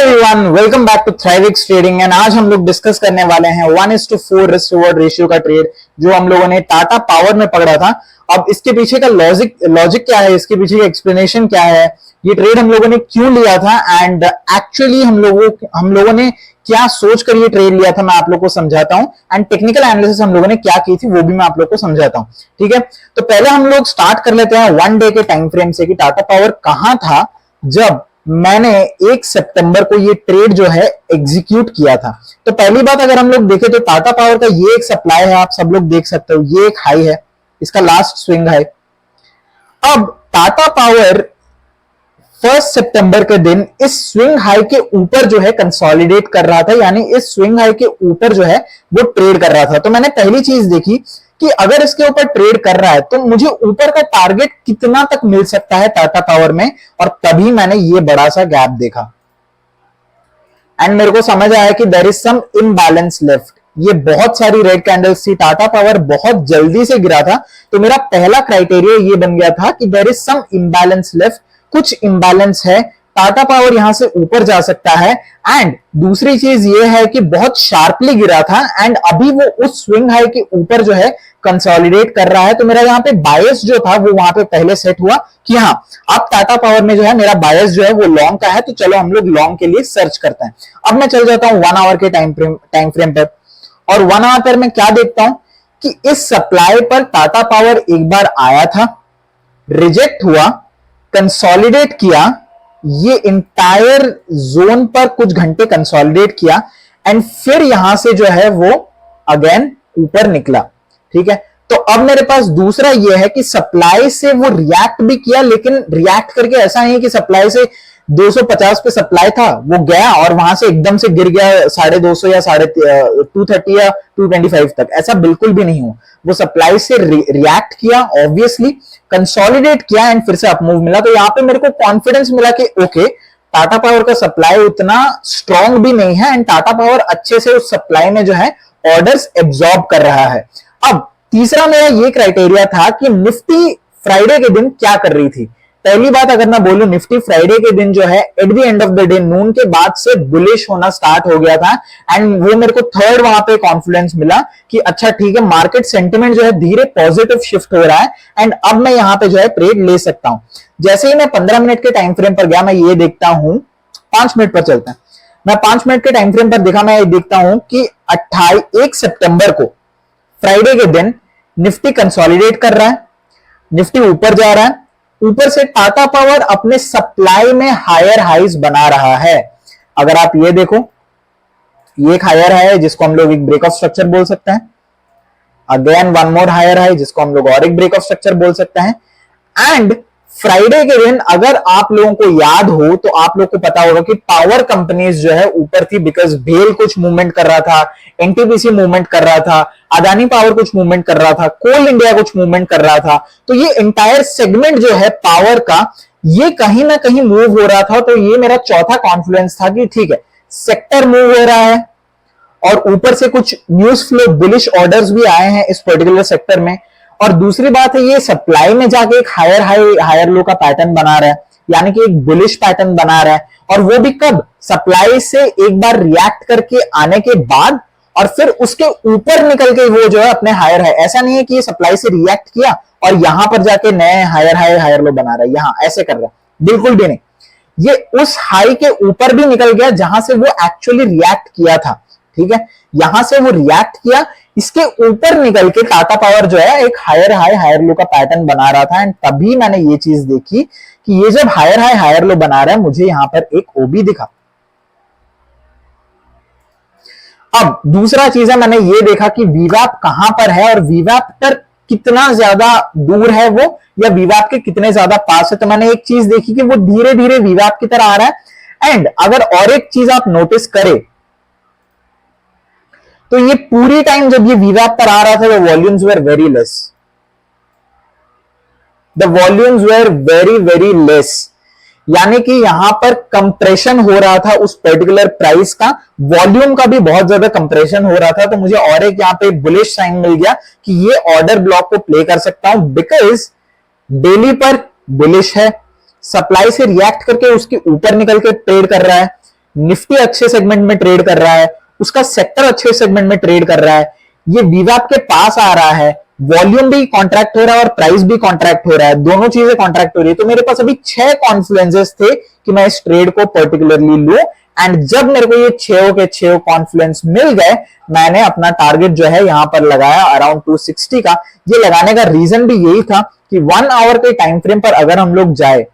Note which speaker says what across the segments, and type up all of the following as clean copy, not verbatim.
Speaker 1: Everyone, welcome back to Thrivix trading. And आज हम लोग डिस्कस करने वाले हैं 1:4 रिस्क रिवॉर्ड रेशियो का ट्रेड जो हम लोगों ने टाटा पावर में पकड़ा था। अब इसके पीछे का लॉजिक क्या है, इसके पीछे का एक्सप्लेनेशन क्या है, ये ट्रेड हम लोगों ने क्यों लिया था एंड एक्चुअली हम लोगों ने क्या सोच कर ये ट्रेड लिया था, मैं आप लोग को समझाता हूं। एंड टेक्निकल एनालिसिस हम लोगों ने क्या की थी वो भी मैं आप लोग को समझाता हूं। ठीक है, तो पहले हम लोग स्टार्ट कर लेते हैं 1 डे के टाइम फ्रेम से कि टाटा पावर कहां था जब मैंने 1 सितंबर को ये ट्रेड जो है एग्जीक्यूट किया था। तो पहली बात अगर हम लोग देखें तो टाटा पावर का ये एक सप्लाई है, आप सब लोग देख सकते हो, ये एक हाई है, इसका लास्ट स्विंग हाई। अब टाटा पावर 1 सितंबर के दिन इस स्विंग हाई के ऊपर जो है कंसोलिडेट कर रहा था, यानी इस स्विंग हाई के ऊपर जो है वो ट्रेड कर रहा था। तो मैंने पहली चीज देखी कि अगर इसके ऊपर ट्रेड कर रहा है तो मुझे ऊपर का टारगेट कितना तक मिल सकता है टाटा पावर में, और तभी मैंने ये बड़ा सा गैप देखा एंड मेरे को समझ आया कि there is some imbalance left. ये बहुत सारी रेड कैंडल्स थी, टाटा पावर बहुत जल्दी से गिरा था, तो मेरा पहला क्राइटेरिया ये बन गया था कि there is some imbalance left, कुछ इम्बैलेंस है, टाटा पावर यहां से ऊपर जा सकता है। एंड दूसरी चीज ये है कि बहुत शार्पली गिरा था एंड अभी वो उस स्विंग हाई के ऊपर जो है कंसोलिडेट कर रहा है। तो मेरा यहाँ पे बायस जो था वो वहां पे पहले सेट हुआ कि हाँ, अब टाटा पावर में जो है मेरा बायस जो है वो लॉन्ग का है, तो चलो हम लोग लॉन्ग के लिए सर्च करते हैं। अब मैं चल जाता हूं 1 आवर के टाइम फ्रेम पर, और 1 आवर पर मैं क्या देखता हूं कि इस सप्लाई पर टाटा पावर एक बार आया था, रिजेक्ट हुआ, कंसोलिडेट किया, ये इंटायर जोन पर कुछ घंटे कंसोलिडेट किया एंड फिर यहां से जो है वो अगेन ऊपर निकला। ठीक है, तो अब मेरे पास दूसरा ये है कि सप्लाई से वो रिएक्ट भी किया, लेकिन रिएक्ट करके ऐसा नहीं कि सप्लाई से 250 पे सप्लाई था, वो गया और वहां से एकदम से गिर गया 250 या 230 या 225 तक, ऐसा बिल्कुल भी नहीं हुआ। वो सप्लाई से रिएक्ट किया, ऑब्वियसली कंसोलिडेट किया एंड फिर से अपमूव मिला। तो यहाँ पे मेरे को कॉन्फिडेंस मिला कि ओके, टाटा पावर का सप्लाई उतना स्ट्रांग भी नहीं है एंड टाटा पावर अच्छे से उस सप्लाई में जो है ऑर्डर्स एब्जॉर्ब कर रहा है। अब तीसरा मेरा ये क्राइटेरिया था कि निफ्टी फ्राइडे के दिन क्या कर रही थी। पहली बात अगर मैं बोलूं, निफ्टी फ्राइडे के दिन जो है at the end of the day noon के बाद से बुलिश होना स्टार्ट हो गया था एंड वो मेरे को थर्ड वहां पे कॉन्फिडेंस मिला कि अच्छा ठीक है, मार्केट सेंटिमेंट जो है धीरे पॉजिटिव शिफ्ट हो रहा है एंड अब मैं यहां पे जो है ट्रेड ले सकता हूं। जैसे ही मैं 15 मिनट के टाइम फ्रेम पर गया, मैं ये देखता हूं, 5 मिनट पर चलता है, मैं 5 मिनट के टाइम फ्रेम पर देखा, मैं ये देखता हूं कि 1 सितंबर को फ्राइडे के दिन निफ्टी कंसोलिडेट कर रहा है, निफ्टी ऊपर जा रहा है, ऊपर से टाटा पावर अपने सप्लाई में हायर हाइज बना रहा है। अगर आप ये देखो, ये एक हायर हाई है जिसको हम लोग एक ब्रेक ऑफ स्ट्रक्चर बोल सकते हैं, again one more higher high जिसको हम लोग और एक ब्रेक ऑफ स्ट्रक्चर बोल सकते हैं। एंड फ्राइडे के दिन अगर आप लोगों को याद हो तो आप लोग को पता होगा कि पावर कंपनीज जो है ऊपर थी, बिकॉज भेल कुछ मूवमेंट कर रहा था, एनटीपीसी मूवमेंट कर रहा था, अदानी पावर कुछ मूवमेंट कर रहा था, कोल इंडिया कुछ मूवमेंट कर रहा था। तो ये एंटायर सेगमेंट जो है पावर का, ये कहीं ना कहीं मूव हो रहा था। तो ये मेरा चौथा कॉन्फिडेंस था कि ठीक है, सेक्टर मूव हो रहा है और ऊपर से कुछ न्यूज फ्लो बुलिश ऑर्डर्स भी आए हैं इस पर्टिकुलर सेक्टर में। और दूसरी बात है, ये सप्लाई में जाके एक हायर हाई हायर लो का पैटर्न बना रहा है, यानी कि एक बुलिश पैटर्न बना रहा है, और वो भी कब, सप्लाई से एक बार रिएक्ट करके आने के बाद और फिर उसके ऊपर निकल के वो जो है अपने हायर हाई। ऐसा नहीं है कि ये सप्लाई से रिएक्ट किया और यहां पर जाके नए हायर हाई हायर लो बना रहा है, यहां ऐसे कर रहा है, बिल्कुल भी नहीं। ये उस हाई के ऊपर भी निकल गया जहां से वो एक्चुअली रिएक्ट किया था। ठीक है, यहां से वो रिएक्ट किया, इसके ऊपर निकल के टाटा पावर जो है एक हायर हाई हायर लो का पैटर्न बना रहा था एंड तभी मैंने ये चीज देखी कि ये जब हायर हाई हायर लो बना रहा है, मुझे यहां पर एक ओबी दिखा। अब दूसरा चीज है, मैंने ये देखा कि वीवैप कहां पर है और वीवैप पर कितना ज्यादा दूर है वो, या वीवैप के कितने ज्यादा पास है। तो मैंने एक चीज देखी कि वो धीरे धीरे वीवैप की तरह आ रहा है। एंड अगर और एक चीज आप नोटिस करें तो ये पूरी टाइम जब ये वीवैप पर आ रहा था, the volumes were very less, the volumes were very very less, यानी कि यहां पर कंप्रेशन हो रहा था उस पर्टिकुलर प्राइस का, वॉल्यूम का भी बहुत ज्यादा कंप्रेशन हो रहा था। तो मुझे और एक यहां पे बुलिश साइन मिल गया कि ये ऑर्डर ब्लॉक को प्ले कर सकता हूं, बिकॉज डेली पर बुलिश है, सप्लाई से रिएक्ट करके उसके ऊपर निकल के ट्रेड कर रहा है, निफ्टी अच्छे सेगमेंट में ट्रेड कर रहा है, उसका सेक्टर अच्छे सेगमेंट में ट्रेड कर रहा है, ये वीवैप के पास आ रहा है, वॉल्यूम भी कॉन्ट्रैक्ट हो रहा है और प्राइस भी कॉन्ट्रैक्ट हो रहा है, दोनों चीजें कॉन्ट्रैक्ट हो रही है। तो मेरे पास अभी 6 कॉन्फ्लुएंसेस थे कि मैं इस ट्रेड को पर्टिकुलरली लूं, एंड जब मेरे को ये 6 के 6 कॉन्फ्लुएंस मिल गए, मैंने अपना टारगेट जो है यहां पर लगाया अराउंड 260 का। ये लगाने का रीजन भी यही था कि 1 आवर के टाइम फ्रेम पर अगर हम लोग जाए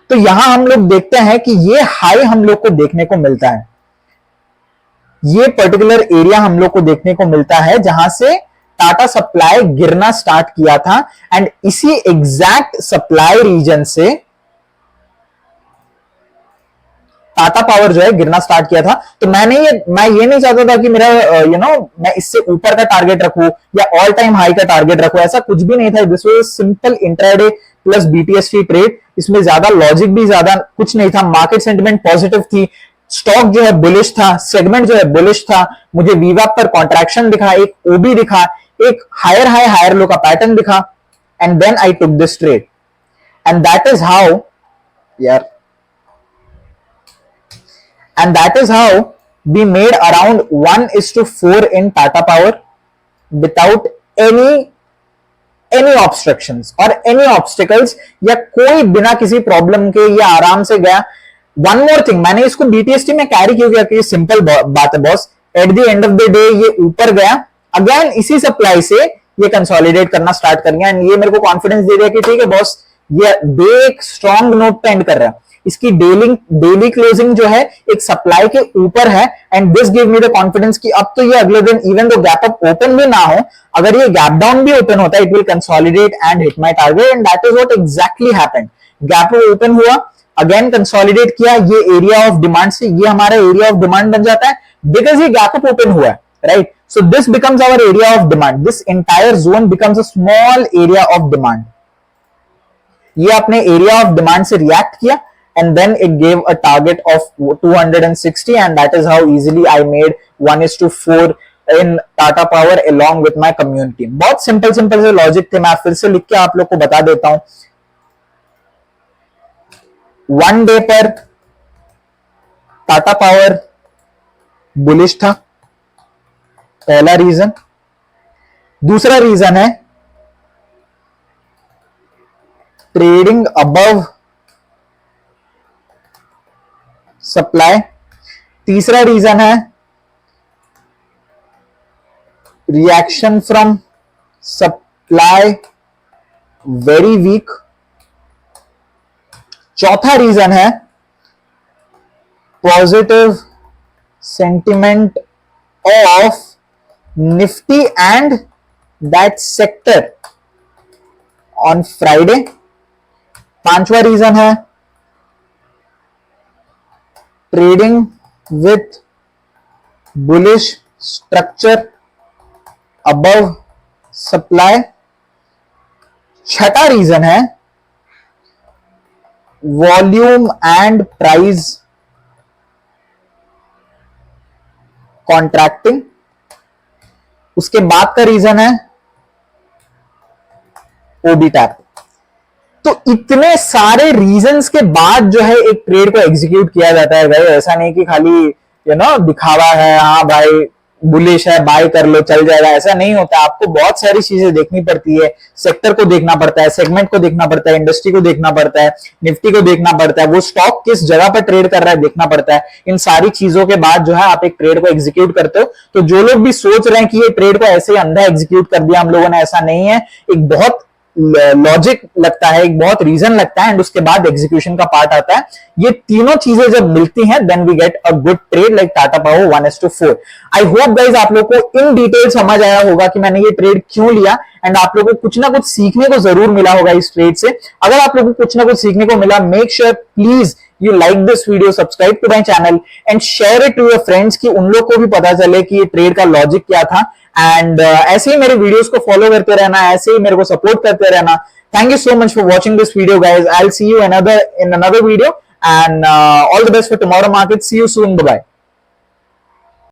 Speaker 1: तो यहां हम लोग देखते हैं कि ये हाई हम लोग को देखने को मिलता है, ये पर्टिकुलर एरिया हम लोग को देखने को मिलता है जहां से टाटा सप्लाई गिरना स्टार्ट किया था, एंड इसी एग्जैक्ट सप्लाई रीजन से टाटा पावर जो है गिरना स्टार्ट किया था। तो मैं ये नहीं चाहता था कि मेरा मैं इससे ऊपर का टारगेट रखूं या ऑल टाइम हाई का टारगेट रखूं, ऐसा कुछ भी नहीं था। This was simple intraday plus BTST trade, इसमें ज्यादा लॉजिक भी ज्यादा कुछ नहीं था। मार्केट सेंटिमेंट पॉजिटिव थी, स्टॉक जो है बुलिश था, सेगमेंट जो है बुलिश था, मुझे वीवैप पर कॉन्ट्रैक्शन दिखा, एक ओबी दिखा, एक हायर हाई हायर लो का पैटर्न दिखा, and then I took this trade, and that is how and that is how we made around 1:4 in Tata Power without any obstructions or any obstacles, या कोई बिना किसी problem के ये आराम से गया। वन मोर थिंग, मैंने इसको बीटीएसटी में कैरी क्यों किया कि सिंपल बात है boss, eight the end of the day ये ऊपर गया, अगेन इसी सप्लाई से ये कंसोलिडेट करना स्टार्ट कर गया, एंड ये मेरे को कॉन्फिडेंस दे दिया कि ठीक है बॉस, ये डे एक स्ट्रॉन्ग नोट पे एंड कर रहा है। इसकी डेली क्लोजिंग जो है एक सप्लाई के ऊपर है, and this give me the confidence कि अब तो ये अगले दिन even though gap up open भी ना हो, अगर ये गैप डाउन भी ओपन होता है, it will consolidate and hit my target, and that is what exactly happened. Gap open हुआ, अगेन कंसोलिडेट किया, ये एरिया ऑफ डिमांड से ये हमारा एरिया ऑफ डिमांड बन जाता है, बिकॉज ये गैप अप ओपन हुआ है, right. So this becomes our area of demand, this entire zone becomes a small area of demand. ये अपने एरिया ऑफ डिमांड से रिएक्ट किया, and then it gave a target of 260, and that is how easily I made 1:4 in Tata Power along with my community। बहुत simple से logic थे, मैं फिर से लिख के आप लोग को बता देता हूं। 1 डे पर टाटा पावर बुलिश था, पहला रीजन। दूसरा रीजन है ट्रेडिंग अबव सप्लाई। तीसरा रीजन है reaction from supply very weak. चौथा रीजन है positive sentiment of Nifty and that sector on Friday. पांचवा रीजन है trading with bullish structure above supply. छठा रीजन है वॉल्यूम एंड प्राइस कॉन्ट्रैक्टिंग। उसके बाद का रीजन है ओबी टैप। तो इतने सारे रीजंस के बाद जो है एक ट्रेड को एग्जीक्यूट किया जाता है भाई। ऐसा नहीं कि खाली दिखावा है, हाँ भाई बुलिश है बाय कर लो चल जाएगा, ऐसा नहीं होता। आपको बहुत सारी चीजें देखनी पड़ती है, सेक्टर को देखना पड़ता है, सेगमेंट को देखना पड़ता है, इंडस्ट्री को देखना पड़ता है, निफ्टी को देखना पड़ता है, वो स्टॉक किस जगह पर ट्रेड कर रहा है देखना पड़ता है। इन सारी चीजों के बाद जो है आप एक ट्रेड को एग्जीक्यूट करते हो। तो जो लोग भी सोच रहे हैं कि ये ट्रेड को ऐसे ही अंधा एग्जीक्यूट कर दिया हम लोगों ने, ऐसा नहीं है। एक बहुत लॉजिक लगता है, एक बहुत रीजन लगता है, एंड उसके बाद एग्जीक्यूशन का पार्ट आता है। ये तीनों चीजें जब मिलती हैं then we get a good trade like Tata power 1:4। I hope guys आप लोग को इन डिटेल समझ आया होगा कि मैंने ये ट्रेड क्यों लिया, एंड आप लोगों को कुछ ना कुछ सीखने को जरूर मिला होगा इस ट्रेड से। अगर आप लोगों को कुछ ना कुछ सीखने को मिला, make sure please you like this video, subscribe to my channel and share it to your friends कि उन लोग को भी पता चले कि ये ट्रेड का लॉजिक क्या था। एंड ऐसे ही मेरे वीडियोस को फॉलो करते रहना, ऐसे ही मेरे को सपोर्ट करते रहना। Thank you so much for watching this video guys. I will see you in another video and all the best for tomorrow market. See you soon. Bye bye.